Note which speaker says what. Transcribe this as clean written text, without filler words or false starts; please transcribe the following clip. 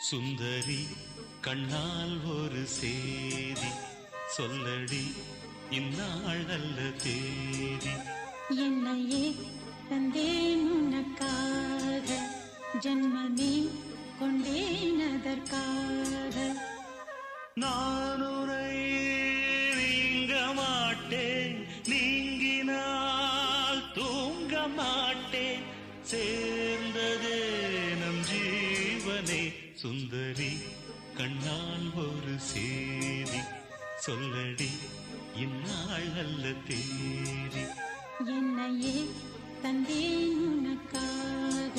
Speaker 1: சுந்தரி கண்ணால் ஒரு சேதி சொல்லடி இந்நாள் நல்ல தேதி.
Speaker 2: என்னையே தந்தேன் உனக்காக, ஜன்மமே கொண்டேன் அதற்காக.
Speaker 1: நான் உரை நீங்க மாட்டேன், நீங்கினால் தூங்க மாட்டேன், சேர்ந்ததே நம் ஜீவனே. சுந்தரி கண்ணால் ஒரு சேதி சொல்லடி இந்நாள் நல்ல தேதி.
Speaker 2: என்னையே தந்தேன் உனக்காக.